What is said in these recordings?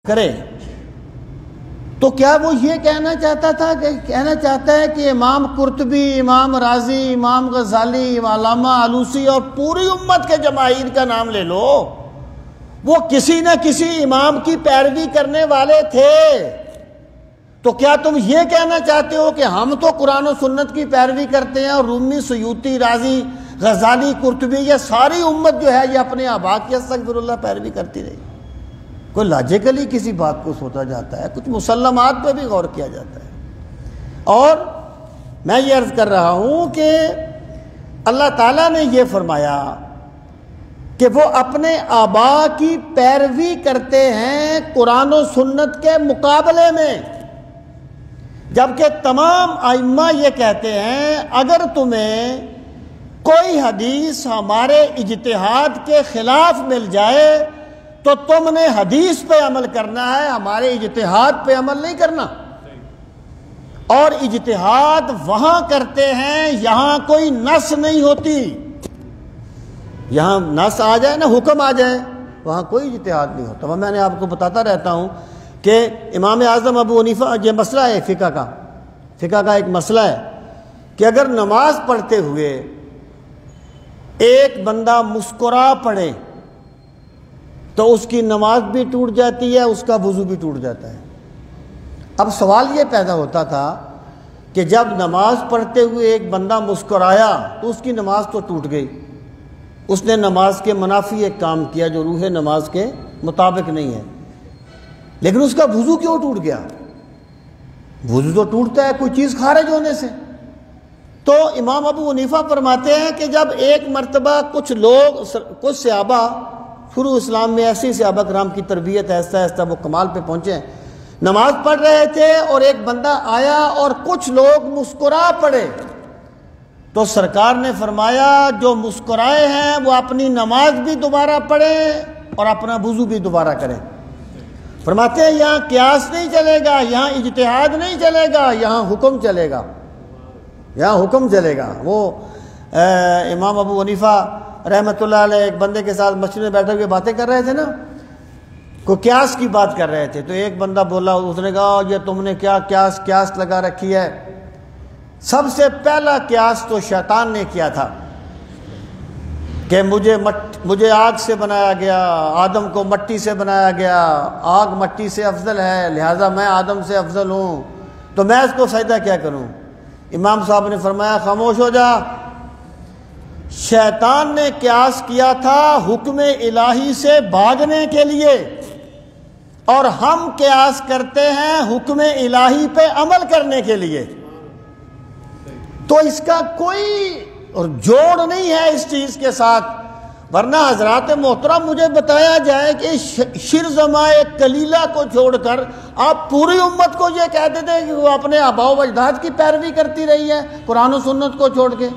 کرے تو کیا وہ یہ کہنا چاہتا ہے کہ امام قرطبی، امام رازی، امام غزالی، علامہ آلوسی اور پوری امت کے جماہیر کا نام لے لو، وہ کسی نہ کسی امام کی پیروی کرنے والے تھے؟ تو کیا تم یہ کہنا چاہتے ہو کہ ہم تو قرآن و سنت کی پیروی کرتے ہیں اور رومی، سیوطی، رازی، غزالی، قرطبی، یہ ساری امت جو ہے یہ اپنے آبا کی استغفر اللہ پیروی کرتی رہی؟ کوئی لاجیکلی کسی بات کو سوچا جاتا ہے، کچھ مسلمات پہ بھی غور کیا جاتا ہے۔ اور میں یہ عرض کر رہا ہوں کہ اللہ تعالیٰ نے یہ فرمایا کہ وہ اپنے آبا کی پیروی کرتے ہیں قرآن و سنت کے مقابلے میں، جبکہ تمام ائمہ یہ کہتے ہیں اگر تمہیں کوئی حدیث ہمارے اجتہاد کے خلاف مل جائے تو تم نے حدیث پہ عمل کرنا ہے، ہمارے اجتہاد پہ عمل نہیں کرنا۔ اور اجتہاد وہاں کرتے ہیں یہاں کوئی نص نہیں ہوتی، یہاں نص آ جائے نا، حکم آ جائے، وہاں کوئی اجتہاد نہیں ہوتا۔ میں نے آپ کو بتاتا رہتا ہوں کہ امام اعظم ابو حنیفہ، یہ مسئلہ ہے فقہ کا ایک مسئلہ ہے کہ اگر نماز پڑھتے ہوئے ایک بندہ مسکرا پڑے تو اس کی نماز بھی ٹوٹ جاتی ہے، اس کا وضو بھی ٹوٹ جاتا ہے۔ اب سوال یہ پیدا ہوتا تھا کہ جب نماز پڑھتے ہوئے ایک بندہ مسکرایا تو اس کی نماز تو ٹوٹ گئی، اس نے نماز کے منافی ایک کام کیا جو روح نماز کے مطابق نہیں ہے، لیکن اس کا وضو کیوں ٹوٹ گیا؟ وضو تو ٹوٹتا ہے کوئی چیز خارج ہونے سے۔ تو امام ابو حنیفہ فرماتے ہیں کہ جب ایک مرتبہ کچھ صحابہ، شروع اسلام میں ایسی صحابہ کرام کی تربیت ایسا وہ کمال پہ پہنچے، نماز پڑھ رہے تھے اور ایک بندہ آیا اور کچھ لوگ مسکرا پڑے، تو سرکار نے فرمایا جو مسکرائے ہیں وہ اپنی نماز بھی دوبارہ پڑھیں اور اپنا وضو بھی دوبارہ کریں۔ فرماتے ہیں یہاں قیاس نہیں چلے گا، یہاں اجتہاد نہیں چلے گا، یہاں حکم چلے گا، یہاں حکم چلے گا۔ وہ امام ابو حنیفہ رحمۃ اللہ علیہ ایک بندے کے ساتھ مسجد میں بیٹھے ہوئے باتیں کر رہے تھے نا، کوئی قیاس کی بات کر رہے تھے، تو ایک بندہ بولا، اس نے کہا یہ تم نے کیا قیاس لگا رکھی ہے؟ سب سے پہلا قیاس تو شیطان نے کیا تھا کہ مجھے آگ سے بنایا گیا، آدم کو مٹی سے بنایا گیا، آگ مٹی سے افضل ہے، لہٰذا میں آدم سے افضل ہوں، تو میں اس کو سجدہ کیا کروں؟ امام صاحب نے فرمایا خاموش ہو جا، شیطان نے قیاس کیا تھا حکم الہی سے بھاگنے کے لیے، اور ہم قیاس کرتے ہیں حکم الہی پہ عمل کرنے کے لیے، تو اس کا کوئی اور جوڑ نہیں ہے اس چیز کے ساتھ۔ ورنہ حضرات محترم مجھے بتایا جائے کہ شرزمائے کلیلہ کو چھوڑ کر آپ پوری امت کو یہ کہہ دیتے کہ وہ اپنے آباء و اجداد کی پیروی کرتی رہی ہے قرآن و سنت کو چھوڑ کے۔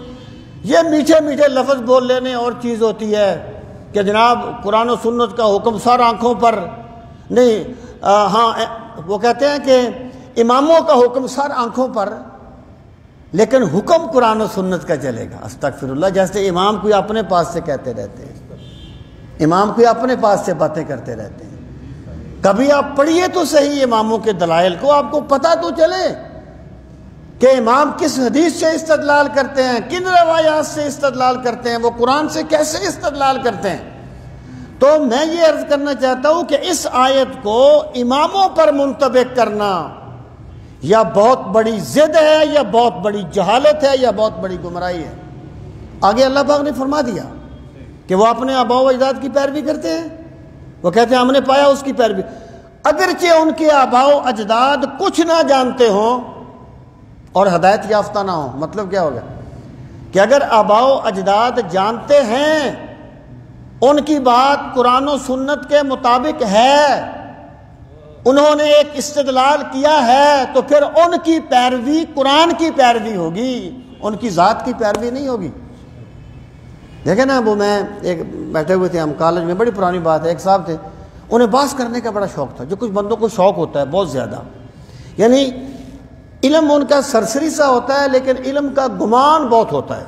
یہ میٹھے میٹھے لفظ بول لینے اور چیز ہوتی ہے کہ جناب قرآن و سنت کا حکم سر آنکھوں پر نہیں، ہاں وہ کہتے ہیں کہ اماموں کا حکم سر آنکھوں پر، لیکن حکم قرآن و سنت کا چلے گا۔ استغفر اللہ، جیسے امام کوئی اپنے پاس سے کہتے رہتے ہیں، امام کوئی اپنے پاس سے باتیں کرتے رہتے ہیں۔ کبھی آپ پڑھیے تو صحیح اماموں کے دلائل کو، آپ کو پتہ تو چلے کہ امام کس حدیث سے استدلال کرتے ہیں، کن روایات سے استدلال کرتے ہیں، وہ قرآن سے کیسے استدلال کرتے ہیں۔ تو میں یہ عرض کرنا چاہتا ہوں کہ اس آیت کو اماموں پر منطبق کرنا یا بہت بڑی ضد ہے، یا بہت بڑی جہالت ہے، یا بہت بڑی گمراہی ہے۔ آگے اللہ پاک نے فرما دیا کہ وہ اپنے آباء و اجداد کی پیروی کرتے ہیں، وہ کہتے ہیں ہم نے پایا اس کی پیروی، اگرچہ ان کے آباء و اجداد کچھ نہ جانتے ہوں اور ہدایت یافتہ نہ ہوں۔ مطلب کیا ہوگا کہ اگر آباء و اجداد جانتے ہیں، ان کی بات قرآن و سنت کے مطابق ہے، انہوں نے ایک استدلال کیا ہے، تو پھر ان کی پیروی قرآن کی پیروی ہوگی، ان کی ذات کی پیروی نہیں ہوگی۔ دیکھیں نا، وہ میں ایک بیٹھے ہوئے تھے ہم کالج میں، بڑی پرانی بات ہے، ایک صاحب تھے، انہیں بحث کرنے کا بڑا شوق تھا، جو کچھ بندوں کو شوق ہوتا ہے بہت زیادہ، یعنی علم ان کا سرسری سا ہوتا ہے لیکن علم کا گمان بہت ہوتا ہے۔